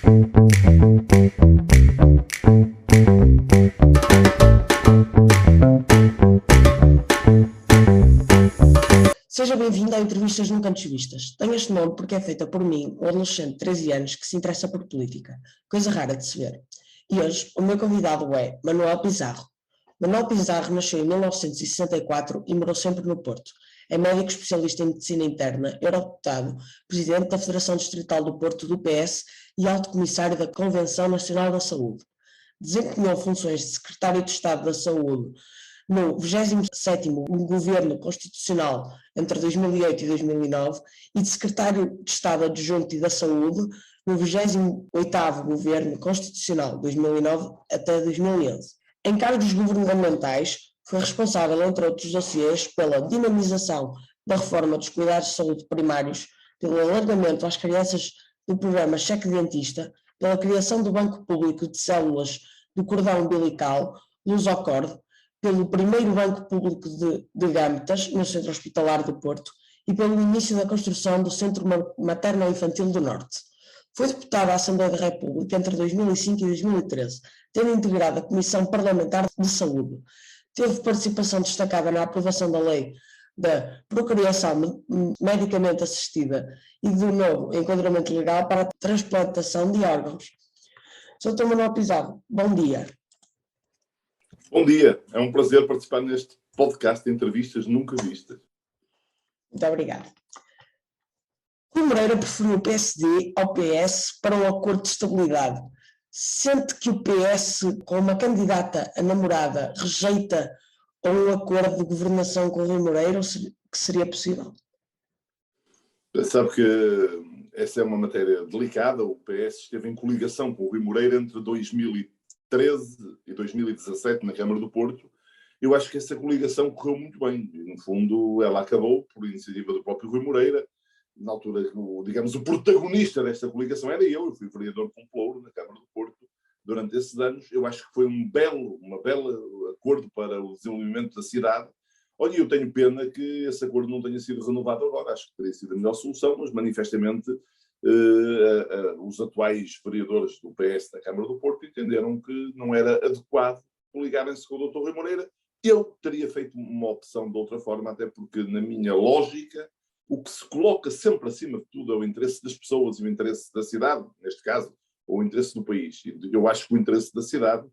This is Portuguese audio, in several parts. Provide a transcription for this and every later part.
Seja bem-vindo a Entrevistas Nunca Antes Vistas. Tenho este nome porque é feita por mim, um adolescente de 13 anos que se interessa por política, coisa rara de se ver. E hoje o meu convidado é Manuel Pizarro. Manuel Pizarro nasceu em 1964 e morou sempre no Porto. É médico especialista em medicina interna, eurodeputado, presidente da Federação Distrital do Porto do PS e alto comissário da Convenção Nacional da Saúde. Desempenhou funções de secretário de Estado da Saúde no 27º Governo Constitucional entre 2008 e 2009 e de secretário de Estado adjunto e da Saúde no 28º Governo Constitucional 2009 até 2011. Em cargos governamentais, foi responsável, entre outros dossiês, pela dinamização da reforma dos cuidados de saúde primários, pelo alargamento às crianças do programa Cheque Dentista, pela criação do Banco Público de Células do Cordão Umbilical, Lusocorde, pelo primeiro Banco Público de Gâmetas, no Centro Hospitalar do Porto, e pelo início da construção do Centro Materno-Infantil do Norte. Foi deputado à Assembleia da República entre 2005 e 2013, tendo integrado a Comissão Parlamentar de Saúde. Teve participação destacada na aprovação da Lei da Procriação Medicamente Assistida e do novo enquadramento legal para a transplantação de órgãos. Sr. Manuel Pizarro, bom dia. Bom dia, é um prazer participar neste podcast de entrevistas nunca vistas. Muito obrigado. Rui Moreira preferiu o PSD ao PS para um acordo de estabilidade. Sente que o PS, com uma candidata a namorada, rejeita um acordo de governação com Rui Moreira, ou que seria possível? Sabe que essa é uma matéria delicada. O PS esteve em coligação com o Rui Moreira entre 2013 e 2017 na Câmara do Porto. Eu acho que essa coligação correu muito bem. No fundo, ela acabou por iniciativa do próprio Rui Moreira. Na altura, digamos, o protagonista desta coligação era eu fui vereador com Pelouro na Câmara do Porto durante esses anos. Eu acho que foi um belo acordo para o desenvolvimento da cidade. Olha, eu tenho pena que esse acordo não tenha sido renovado agora. Acho que teria sido a melhor solução, mas manifestamente os atuais vereadores do PS da Câmara do Porto entenderam que não era adequado coligarem-se com o Dr. Rui Moreira. Eu teria feito uma opção de outra forma, até porque, na minha lógica, o que se coloca sempre acima de tudo é o interesse das pessoas e o interesse da cidade, neste caso, ou o interesse do país. Eu acho que o interesse da cidade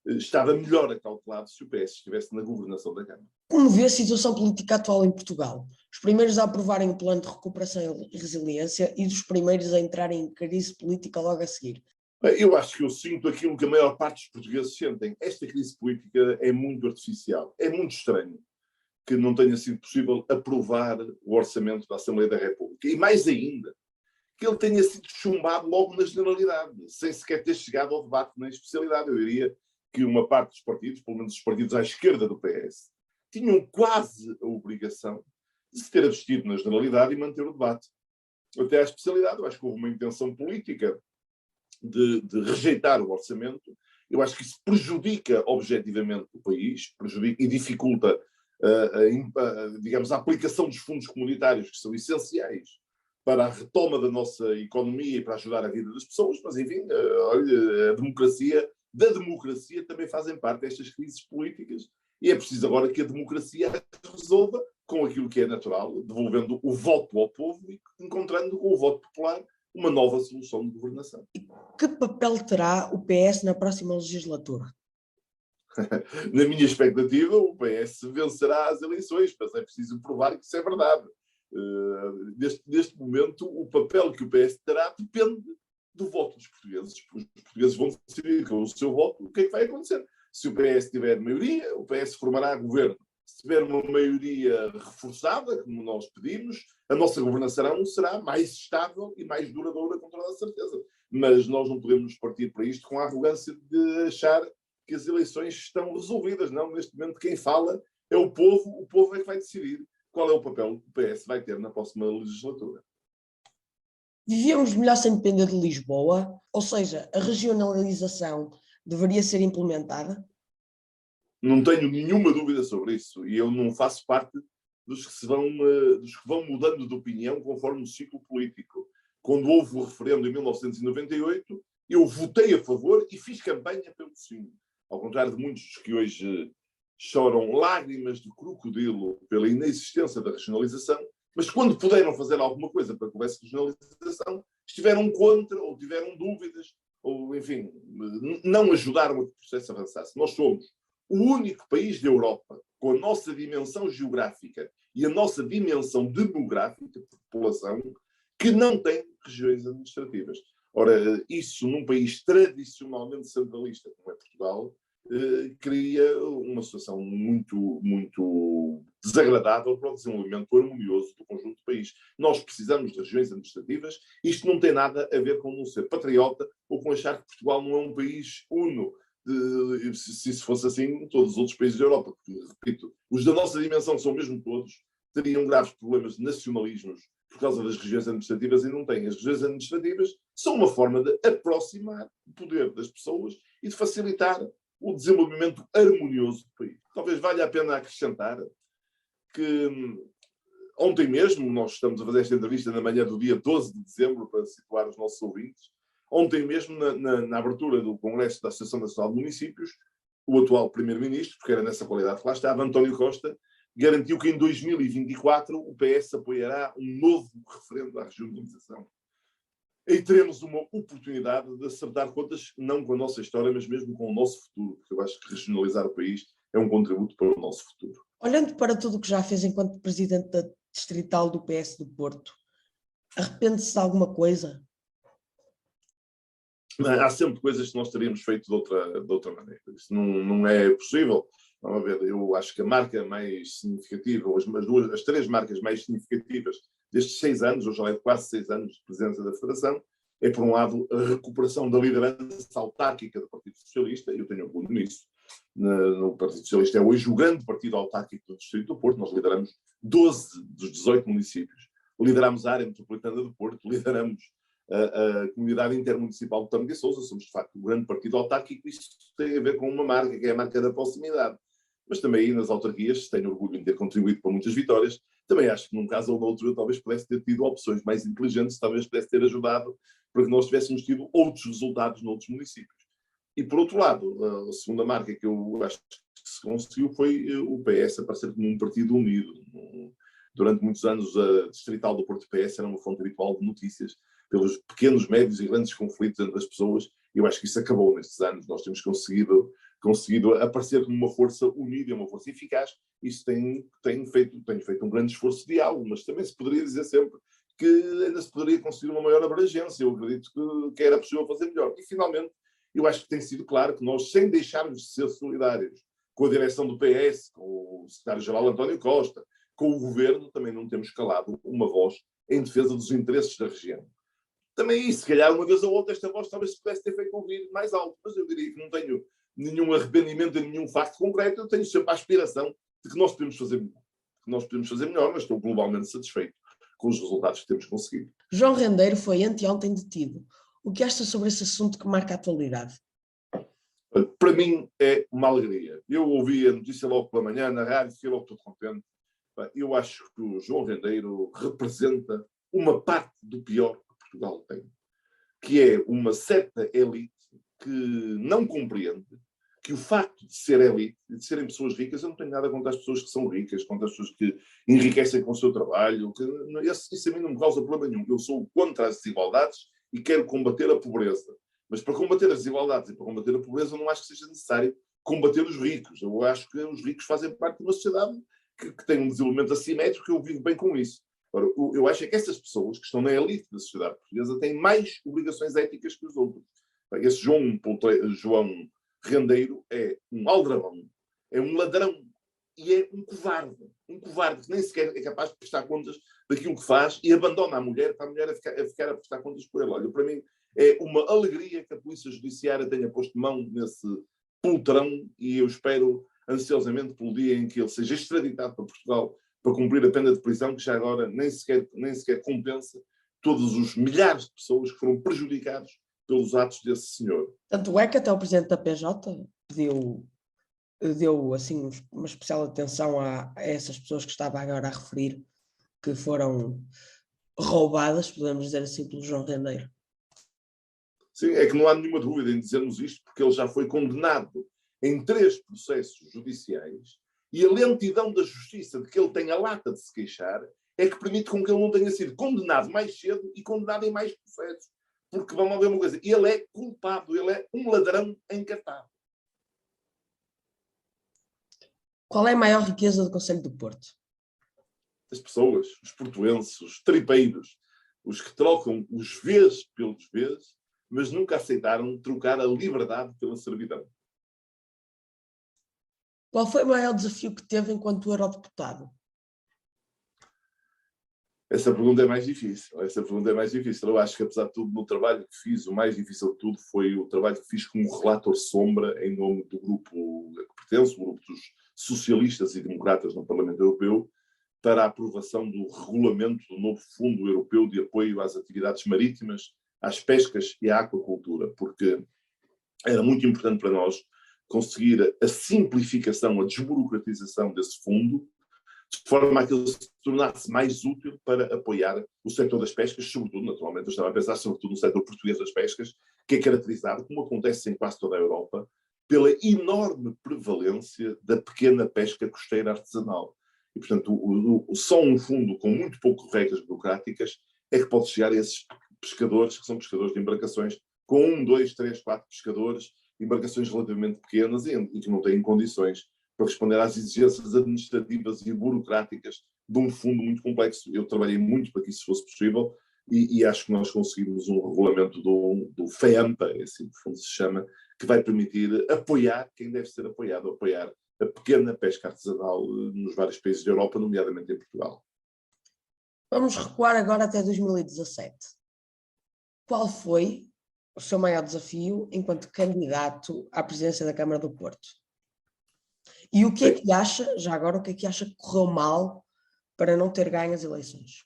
estava melhor acautelado se o PS estivesse na governação da Câmara. Como vê a situação política atual em Portugal? Os primeiros a aprovarem o plano de recuperação e resiliência e dos primeiros a entrarem em crise política logo a seguir. Eu acho que eu sinto aquilo que a maior parte dos portugueses sentem. Esta crise política é muito artificial. É muito estranho que não tenha sido possível aprovar o orçamento da Assembleia da República. E mais ainda, que ele tenha sido chumbado logo na generalidade, sem sequer ter chegado ao debate na especialidade. Eu diria que uma parte dos partidos, pelo menos os partidos à esquerda do PS, tinham quase a obrigação de se ter abstido na generalidade e manter o debate. Até à especialidade, eu acho que houve uma intenção política de rejeitar o orçamento. Eu acho que isso prejudica objetivamente o país, prejudica e dificulta digamos, a aplicação dos fundos comunitários, que são essenciais para a retoma da nossa economia e para ajudar a vida das pessoas, mas enfim, olha, da democracia também fazem parte estas crises políticas e é preciso agora que a democracia resolva com aquilo que é natural, devolvendo o voto ao povo e encontrando com o voto popular uma nova solução de governação. E que papel terá o PS na próxima legislatura? Na minha expectativa, o PS vencerá as eleições, mas é preciso provar que isso é verdade. Neste momento, o papel que o PS terá depende do voto dos portugueses. Os portugueses vão decidir com o seu voto o que é que vai acontecer. Se o PS tiver maioria, o PS formará governo. Se tiver uma maioria reforçada, como nós pedimos, a nossa governação será mais estável e mais duradoura, com toda a certeza. Mas nós não podemos partir para isto com a arrogância de achar que as eleições estão resolvidas. Não, neste momento quem fala é o povo é que vai decidir qual é o papel que o PS vai ter na próxima legislatura. Vivíamos melhor sem depender de Lisboa, ou seja, a regionalização deveria ser implementada? Não tenho nenhuma dúvida sobre isso e eu não faço parte dos que vão mudando de opinião conforme o ciclo político. Quando houve o referendo em 1998, Eu votei a favor e fiz campanha pelo sim. Ao contrário de muitos que hoje choram lágrimas de crocodilo pela inexistência da regionalização, mas quando puderam fazer alguma coisa para que houvesse regionalização, estiveram contra ou tiveram dúvidas, ou, enfim, não ajudaram a que o processo avançasse. Nós somos o único país da Europa, com a nossa dimensão geográfica e a nossa dimensão demográfica de população, que não tem regiões administrativas. Ora, isso num país tradicionalmente centralista, como é Portugal, cria uma situação muito, muito desagradável para o desenvolvimento harmonioso do conjunto do país. Nós precisamos de regiões administrativas. Isto não tem nada a ver com não ser patriota ou com achar que Portugal não é um país uno. Se isso fosse assim, todos os outros países da Europa, porque, repito, os da nossa dimensão são mesmo todos, teriam graves problemas de nacionalismos por causa das regiões administrativas e não têm. As regiões administrativas são uma forma de aproximar o poder das pessoas e de facilitar o desenvolvimento harmonioso do país. Talvez valha a pena acrescentar que ontem mesmo, nós estamos a fazer esta entrevista na manhã do dia 12 de dezembro, para situar os nossos ouvintes, ontem mesmo, na abertura do Congresso da Associação Nacional de Municípios, o atual Primeiro-Ministro, porque era nessa qualidade que lá estava, António Costa, garantiu que em 2024 o PS apoiará um novo referendo à regionalização. Aí teremos uma oportunidade de acertar contas, não com a nossa história, mas mesmo com o nosso futuro, porque eu acho que regionalizar o país é um contributo para o nosso futuro. Olhando para tudo o que já fez enquanto presidente da distrital do PS do Porto, arrepende-se de alguma coisa? Há sempre coisas que nós teríamos feito de outra maneira. Isso não é possível. Vamos ver, eu acho que a marca mais significativa, ou as três marcas mais significativas destes 6 anos, ou já é quase 6 anos de presença da Federação, é, por um lado, a recuperação da liderança autárquica do Partido Socialista, e eu tenho orgulho nisso. No Partido Socialista é hoje o grande partido autárquico do Distrito do Porto. Nós lideramos 12 dos 18 municípios. Lideramos a área metropolitana do Porto, lideramos a comunidade intermunicipal de Tâmega e Sousa. Somos, de facto, o grande partido autárquico. Isto tem a ver com uma marca, que é a marca da proximidade. Mas também aí nas autarquias tenho orgulho em ter contribuído para muitas vitórias. Também acho que num caso ou noutro eu talvez pudesse ter tido opções mais inteligentes, talvez pudesse ter ajudado para que nós tivéssemos tido outros resultados noutros municípios. E por outro lado, a segunda marca que eu acho que se conseguiu foi o PS aparecer como um partido unido. Durante muitos anos a distrital do Porto PS era uma fonte habitual de notícias pelos pequenos, médios e grandes conflitos entre as pessoas. Eu acho que isso acabou nestes anos. Nós temos conseguido aparecer como uma força unida, uma força eficaz. Isso tem feito um grande esforço de diálogo, mas também se poderia dizer sempre que ainda se poderia conseguir uma maior abrangência. Eu acredito que era possível fazer melhor. E, finalmente, eu acho que tem sido claro que nós, sem deixarmos de ser solidários com a direção do PS, com o secretário-geral António Costa, com o governo, também não temos calado uma voz em defesa dos interesses da região. Também, se calhar, uma vez ou outra, esta voz talvez se pudesse ter feito ouvir mais alto, mas eu diria que não tenho nenhum arrependimento em nenhum facto concreto. Eu tenho sempre a aspiração de que nós podemos fazer melhor. Mas estou globalmente satisfeito com os resultados que temos conseguido. João Rendeiro foi anteontem detido. O que acha sobre esse assunto que marca a atualidade? Para mim é uma alegria. Eu ouvi a notícia logo pela manhã na rádio, fiquei logo todo contente. Eu acho que o João Rendeiro representa uma parte do pior que Portugal tem, que é uma certa elite que não compreende que o facto de ser elite, de serem pessoas ricas, eu não tenho nada contra as pessoas que são ricas, contra as pessoas que enriquecem com o seu trabalho, isso a mim não me causa problema nenhum. Eu sou contra as desigualdades e quero combater a pobreza. Mas para combater as desigualdades e para combater a pobreza, eu não acho que seja necessário combater os ricos. Eu acho que os ricos fazem parte de uma sociedade que tem um desenvolvimento assimétrico, e eu vivo bem com isso. Ora, eu acho que essas pessoas que estão na elite da sociedade portuguesa têm mais obrigações éticas que os outros. Esse João Rendeiro é um aldrabão, é um ladrão e é um covarde que nem sequer é capaz de prestar contas daquilo que faz e abandona a mulher para a mulher ficar a prestar contas por ele. Olha, para mim é uma alegria que a Polícia Judiciária tenha posto mão nesse poltrão e eu espero ansiosamente pelo dia em que ele seja extraditado para Portugal para cumprir a pena de prisão, que já agora nem sequer compensa todos os milhares de pessoas que foram prejudicados pelos atos desse senhor. Tanto é que até o presidente da PJ deu assim, uma especial atenção a essas pessoas que estava agora a referir, que foram roubadas, podemos dizer assim, pelo João Rendeiro. Sim, é que não há nenhuma dúvida em dizermos isto, porque ele já foi condenado em 3 processos judiciais e a lentidão da justiça de que ele tem a lata de se queixar é que permite com que ele não tenha sido condenado mais cedo e condenado em mais processos. Porque vamos ver uma coisa, ele é culpado, ele é um ladrão encartado. Qual é a maior riqueza do Conselho do Porto? As pessoas, os portuenses, os tripeiros, os que trocam os Vs pelos Vs, mas nunca aceitaram trocar a liberdade pela servidão. Qual foi o maior desafio que teve enquanto eurodeputado? Essa pergunta é mais difícil. Eu acho que, apesar de tudo, no trabalho que fiz, o mais difícil de tudo foi o trabalho que fiz como relator sombra em nome do grupo a que pertenço, o grupo dos socialistas e democratas no Parlamento Europeu, para a aprovação do regulamento do novo Fundo Europeu de Apoio às Atividades Marítimas, às pescas e à aquacultura, porque era muito importante para nós conseguir a simplificação, a desburocratização desse fundo, de forma a que ele se tornasse mais útil para apoiar o setor das pescas, sobretudo, naturalmente, eu estava a pensar sobretudo no setor português das pescas, que é caracterizado, como acontece em quase toda a Europa, pela enorme prevalência da pequena pesca costeira artesanal. E, portanto, só um fundo com muito pouco regras burocráticas é que pode chegar a esses pescadores, que são pescadores de embarcações, com 1, 2, 3, 4 pescadores, embarcações relativamente pequenas e que não têm condições para responder às exigências administrativas e burocráticas de um fundo muito complexo. Eu trabalhei muito para que isso fosse possível e acho que nós conseguimos um regulamento do FEAMPA, é assim que o fundo se chama, que vai permitir apoiar quem deve ser apoiado, apoiar a pequena pesca artesanal nos vários países da Europa, nomeadamente em Portugal. Vamos recuar agora até 2017. Qual foi o seu maior desafio enquanto candidato à presidência da Câmara do Porto? E o que é que acha, já agora, o que é que acha que correu mal para não ter ganho as eleições?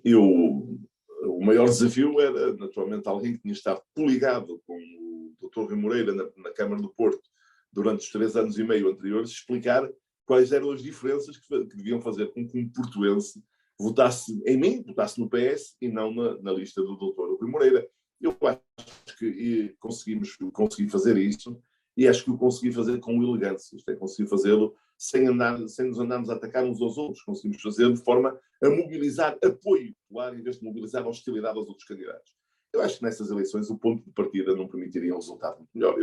O maior desafio era, naturalmente, alguém que tinha estado coligado com o Dr. Rui Moreira na Câmara do Porto durante os 3 anos e meio anteriores, explicar quais eram as diferenças que deviam fazer com que um portuense votasse em mim, votasse no PS e não na lista do Dr. Rui Moreira. Eu acho que consegui fazer isso e acho que o consegui fazer com elegância, isto é, consegui fazê-lo sem nos andarmos a atacar uns aos outros, conseguimos fazer de forma a mobilizar apoio popular em vez de mobilizar hostilidade aos outros candidatos. Eu acho que nessas eleições o ponto de partida não permitiria um resultado muito melhor.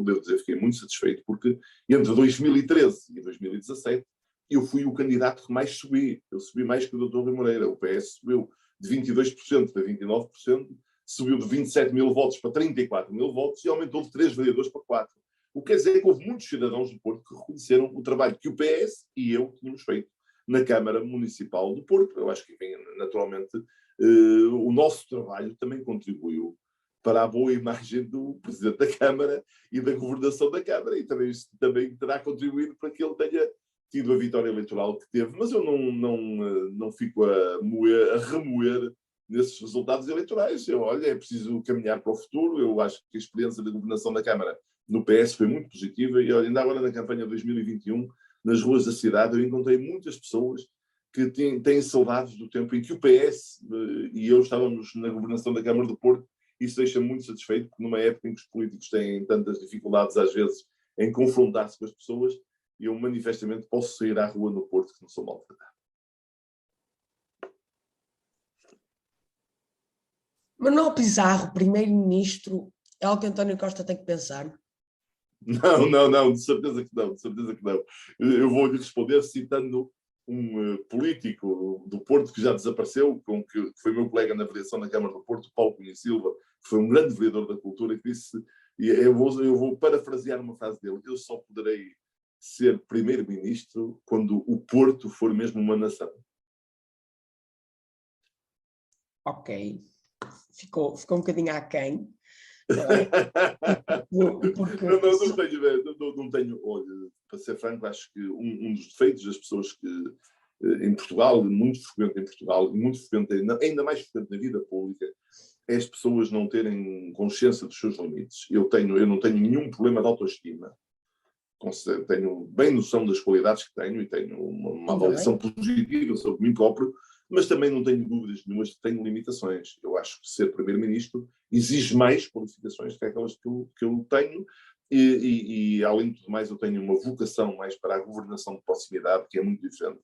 Devo dizer, fiquei muito satisfeito porque entre 2013 e 2017 eu fui o candidato que mais subi. Eu subi mais que o Dr. Rui Moreira. O PS subiu de 22% para 29%, subiu de 27 mil votos para 34 mil votos e aumentou de 3 vereadores para 4. O que quer dizer que houve muitos cidadãos do Porto que reconheceram o trabalho que o PS e eu tínhamos feito na Câmara Municipal do Porto. Eu acho que, enfim, naturalmente, o nosso trabalho também contribuiu para a boa imagem do Presidente da Câmara e da governação da Câmara e também terá contribuído para que ele tenha tido a vitória eleitoral que teve. Mas eu não fico a remoer nesses resultados eleitorais. Olha, é preciso caminhar para o futuro. Eu acho que a experiência da governação da Câmara no PS foi muito positiva e olha, ainda agora na campanha de 2021, nas ruas da cidade, eu encontrei muitas pessoas que têm saudades do tempo em que o PS e eu estávamos na governação da Câmara do Porto. Isso deixa muito satisfeito, porque numa época em que os políticos têm tantas dificuldades, às vezes, em confrontar-se com as pessoas, eu manifestamente posso sair à rua no Porto que não sou maltratado. Manuel Pizarro, primeiro-ministro, é algo que António Costa tem que pensar? Não, de certeza que não. Eu vou-lhe responder citando um político do Porto que já desapareceu, que foi meu colega na vereação da Câmara do Porto, Paulo Cunha Silva, que foi um grande vereador da cultura, que disse, e eu vou parafrasear uma frase dele, eu só poderei ser primeiro-ministro quando o Porto for mesmo uma nação. Ok, ficou um bocadinho aquém. Porque... Não tenho, olha, para ser franco, acho que um dos defeitos das pessoas que em Portugal, muito frequente em Portugal, muito frequente, ainda mais frequente na vida pública, é as pessoas não terem consciência dos seus limites. Eu não tenho nenhum problema de autoestima. Tenho bem noção das qualidades que tenho e tenho uma avaliação positiva sobre mim próprio, mas também não tenho dúvidas nenhumas de que tenho limitações. Eu acho que ser primeiro-ministro exige mais qualificações do que aquelas que eu tenho, e, além de tudo mais, eu tenho uma vocação mais para a governação de proximidade, que é muito diferente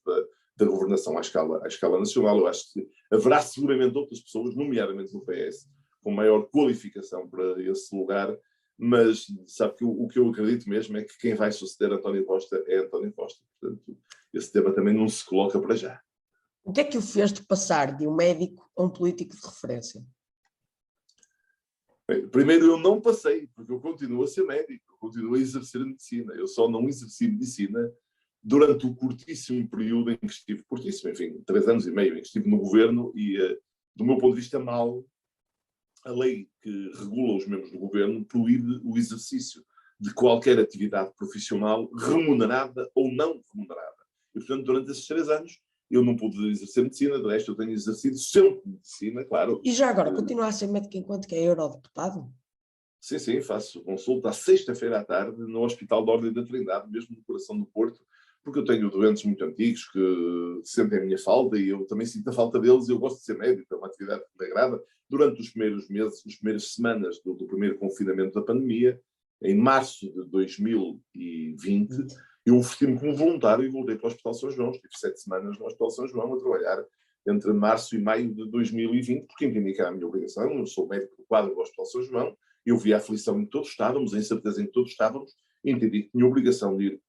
da governação à escala nacional. Eu acho que haverá seguramente outras pessoas, nomeadamente no PS, com maior qualificação para esse lugar, mas sabe que o que eu acredito mesmo é que quem vai suceder António Costa é António Costa. Portanto, esse tema também não se coloca para já. O que é que o fez de passar de um médico a um político de referência? Bem, primeiro, eu não passei, porque eu continuo a ser médico, eu continuo a exercer a medicina. Eu só não exerci medicina durante o curtíssimo período em que estive, curtíssimo, enfim, 3 anos e meio, em que estive no governo e, do meu ponto de vista, mal, a lei que regula os membros do governo proíbe o exercício de qualquer atividade profissional remunerada ou não remunerada. E, portanto, durante esses 3 anos, eu não pude exercer medicina, de resto eu tenho exercido sempre medicina, claro. E já agora, continua a ser médico enquanto que é eurodeputado? Sim, sim, faço consulta à sexta-feira à tarde no Hospital da Ordem da Trindade, mesmo no coração do Porto, porque eu tenho doentes muito antigos que sentem a minha falta e eu também sinto a falta deles e eu gosto de ser médico, é uma atividade que me agrada. Durante os primeiros meses, as primeiras semanas do primeiro confinamento da pandemia, em março de 2020, eu ofereci-me como voluntário e voltei para o Hospital São João. Estive 7 semanas no Hospital São João a trabalhar entre março e maio de 2020, porque entendi que era a minha obrigação. Eu sou médico do quadro do Hospital São João, eu vi a aflição em que todos estávamos, a incerteza em que todos estávamos, e entendi que tinha a obrigação de ir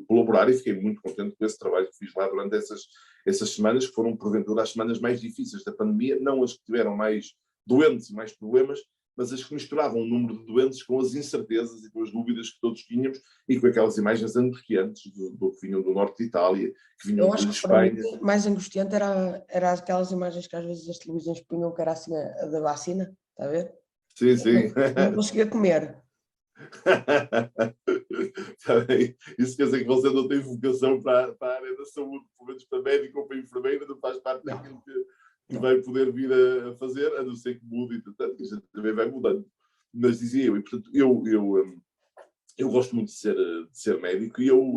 colaborar, e fiquei muito contente com esse trabalho que fiz lá durante essas semanas, que foram, porventura, as semanas mais difíceis da pandemia, não as que tiveram mais doentes e mais problemas, mas as que misturavam o número de doentes com as incertezas e com as dúvidas que todos tínhamos e com aquelas imagens angustiantes do que vinham do norte de Itália, que vinham de Espanha. Eu acho que mais angustiante era aquelas imagens que às vezes as televisões punham, que era assim a da vacina, está a ver? Sim, sim. Não conseguia comer. Isso quer dizer que você não tem vocação para a área da saúde, pelo menos para médico ou para enfermeira, não faz parte daquilo que vai poder vir a fazer, a não ser que mude, e portanto, a gente também vai mudando. Mas dizia eu, e portanto, eu gosto muito de ser médico e eu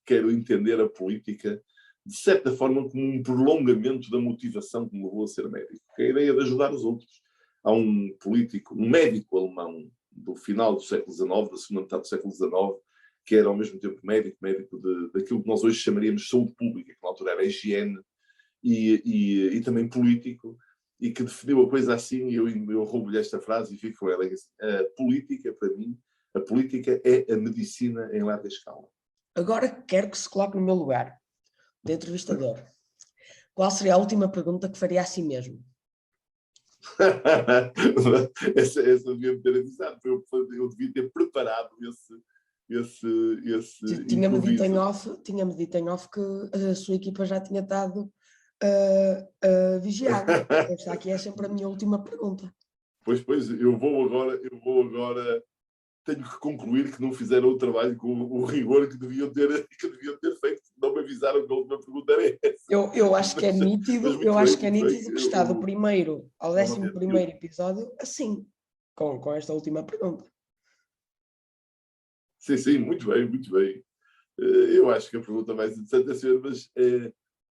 quero entender a política de certa forma como um prolongamento da motivação que me levou a ser médico, que é a ideia de ajudar os outros. Há um político, um médico alemão do final do século XIX, da segunda metade do século XIX, que era ao mesmo tempo médico daquilo que nós hoje chamaríamos de saúde pública, que na altura era higiene, e também político, e que definiu a coisa assim, e eu roubo-lhe esta frase e fico com ela. A política, para mim, a política é a medicina em larga escala. Agora quero que se coloque no meu lugar, de entrevistador. Qual seria a última pergunta que faria a si mesmo? essa devia-me ter avisado. Eu devia ter preparado esse Tinha-me dito improviso. dito em off que a sua equipa já tinha estado a vigiar. Esta aqui é sempre a minha última pergunta. Pois, eu vou agora, tenho que concluir que não fizeram o trabalho com o rigor que deviam ter feito, não me avisaram que a última pergunta era essa. Eu acho que é nítido, que está do primeiro ao 11º episódio assim, com esta última pergunta. Sim, muito bem, muito bem. Eu acho que a pergunta mais interessante é saber, mas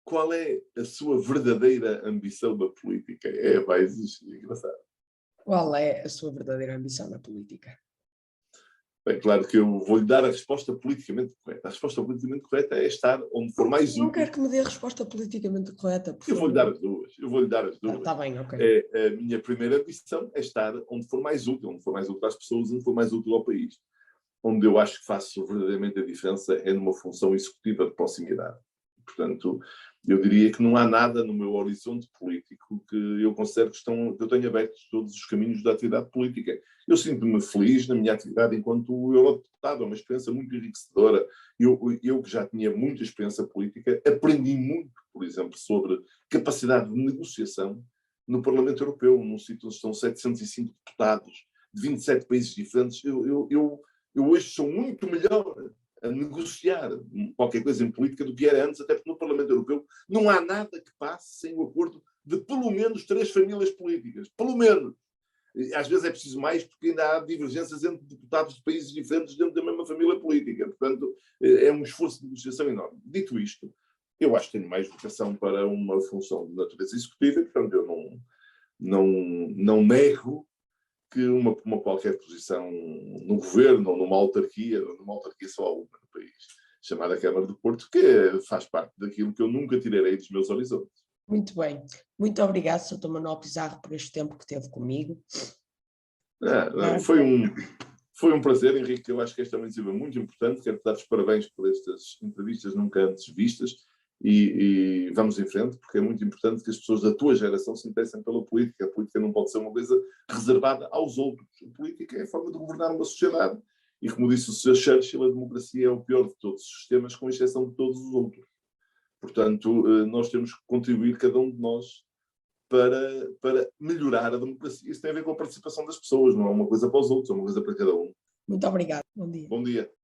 qual é a sua verdadeira ambição na política? É mais engraçado. Qual é a sua verdadeira ambição na política? Bem, claro que eu vou-lhe dar a resposta politicamente correta. A resposta politicamente correta é estar onde for mais útil. Não quero que me dê a resposta politicamente correta. Eu vou-lhe dar as duas. Está bem, ok. A minha primeira ambição é estar onde for mais útil para as pessoas, onde for mais útil ao país. Onde eu acho que faço verdadeiramente a diferença é numa função executiva de proximidade. Portanto, eu diria que não há nada no meu horizonte político que eu considero que eu tenho aberto todos os caminhos da atividade política. Eu sinto-me feliz na minha atividade enquanto eurodeputado, é uma experiência muito enriquecedora. Eu que já tinha muita experiência política, aprendi muito, por exemplo, sobre capacidade de negociação no Parlamento Europeu, num sítio onde estão 705 deputados de 27 países diferentes. Eu hoje sou muito melhor a negociar qualquer coisa em política do que era antes, até porque no Parlamento Europeu não há nada que passe sem o acordo de pelo menos 3 famílias políticas. Pelo menos. Às vezes é preciso mais, porque ainda há divergências entre deputados de países diferentes dentro da mesma família política. Portanto, é um esforço de negociação enorme. Dito isto, Eu acho que tenho mais vocação para uma função de natureza executiva, portanto eu não nego que uma qualquer posição no governo ou numa autarquia só há uma no país, chamada Câmara do Porto, que faz parte daquilo que eu nunca tirarei dos meus horizontes. Muito bem. Muito obrigado, Sr. Manuel Pizarro, por este tempo que teve comigo. Foi um prazer, Henrique. Eu acho que esta é uma iniciativa muito importante. Quero dar os parabéns por estas entrevistas nunca antes vistas e vamos em frente, porque é muito importante que as pessoas da tua geração se interessem pela política. A política não pode ser uma coisa reservada aos outros. A política é a forma de governar uma sociedade. E como disse o Sr. Churchill, a democracia é o pior de todos os sistemas, com exceção de todos os outros. Portanto, nós temos que contribuir, cada um de nós, para melhorar a democracia. Isso tem a ver com a participação das pessoas, não é uma coisa para os outros, é uma coisa para cada um. Muito obrigado. Bom dia. Bom dia.